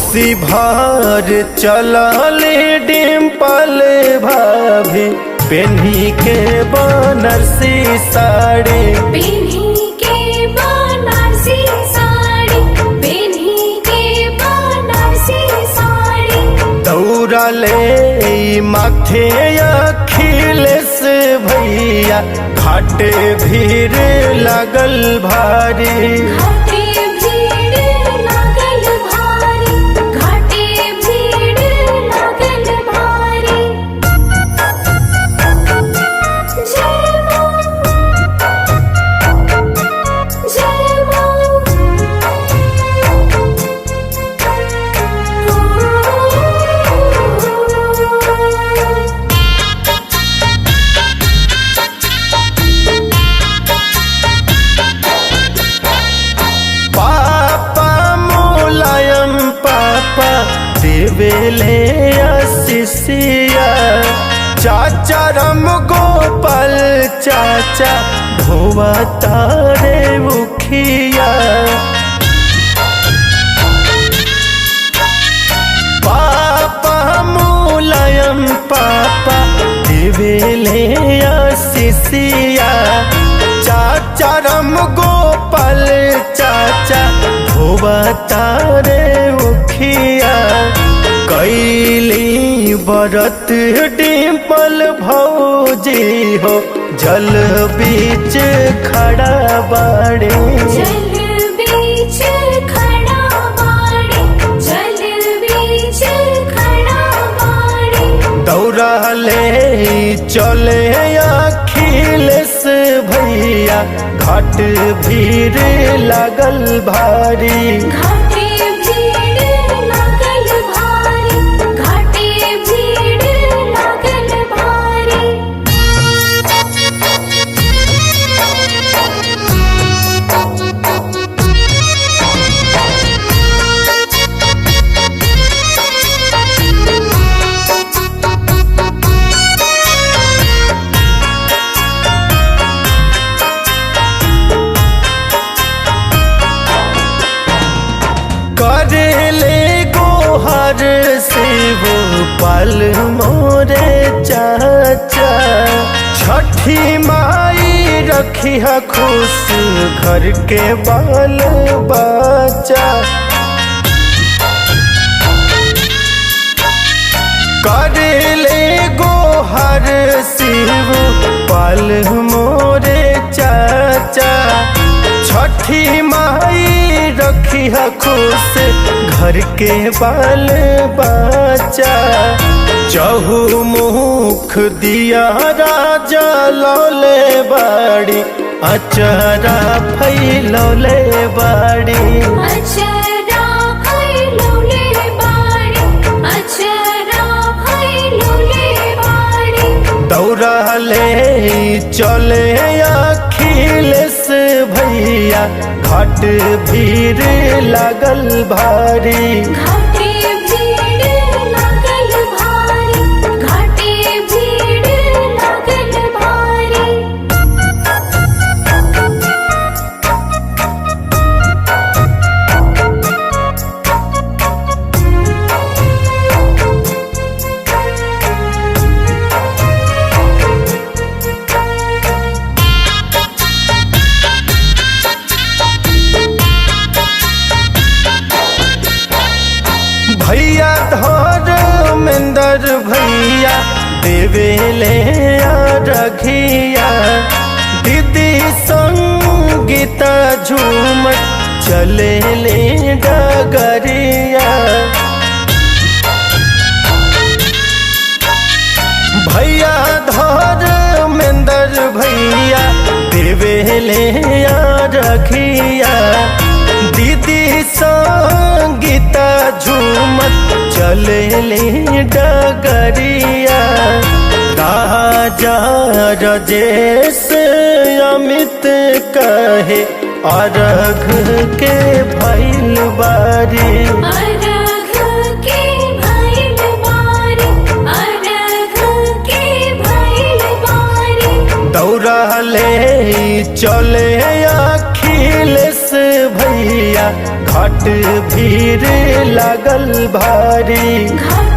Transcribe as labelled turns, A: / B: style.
A: कोसी भार चलल डिम्पल भाभी पेन्ही के बनारसी साड़ी,
B: पेन्ही के बनारसी साड़ी, पेन्ही के बनारसी साड़ी।
A: दौड़ा ले माथे अखिलेश भैया घाटे भीड़ लागल भारी,
B: घाटे भीड़ लागल भारी, घाटे भीड़ लागल भारी। जय मां, जय मां।
A: पापा मुलायम पापा देवेले आशीषिया, चाचा राम गोपाल चाचा धोवा तारे मुखिया। पापा मुलायम पापा देवेले आशीषिया, चाचा राम गोपाल चाचा धोबा तारे मुखिया। कैली बरत डिम्पल भौजी हो जल बीच खड़ा बाड़े,
B: जल बीच खड़ा बाड़ी, जल बीच खड़ा बाड़ी।
A: दौड़ा ले चले अखिलेश भैया घाट भीड़ लागल भारी,
B: घाटे भीड़ लागल भारी, घाटे भीड़ लागल भारी।
A: करेले गोहर से वो पल मोरे चाचा, छठी माई रखी है खुश घर के बाल बच्चा। करेले गोहर शिव पल मोरे चाचा, छठी माई रखी है खुश घर के बाल बच्चा। चहु मुख दिया राजा लौले बाड़ी, अचरा फैलौले बाड़ी,
B: अचरा फैलौले बाड़ी, अचरा फैलौले बाड़ी।
A: दौड़ा ले चले अखिलेश भैया घाट भीड़ लागल भारी,
B: घाटे भीड़ लागल भारी, घाटे भीड़ लागल भारी।
A: भैया धर्मेंद्र भैया देवेले रघिया, दीदी संगीता झूमत चले ले डगरिया। भैया धर्मेंद्र भैया देवेले रघिया, दीदी संगीता झूमत चले ले डगरिया। राजा राजेश अमित कहे अर्घ के भइल बारी,
B: अर्घ के भइल बारी, अर्घ के भइल बारी।
A: दौड़ा ले चले अखिलेश भैया घाट भीड़ लागल भारी।
B: घाट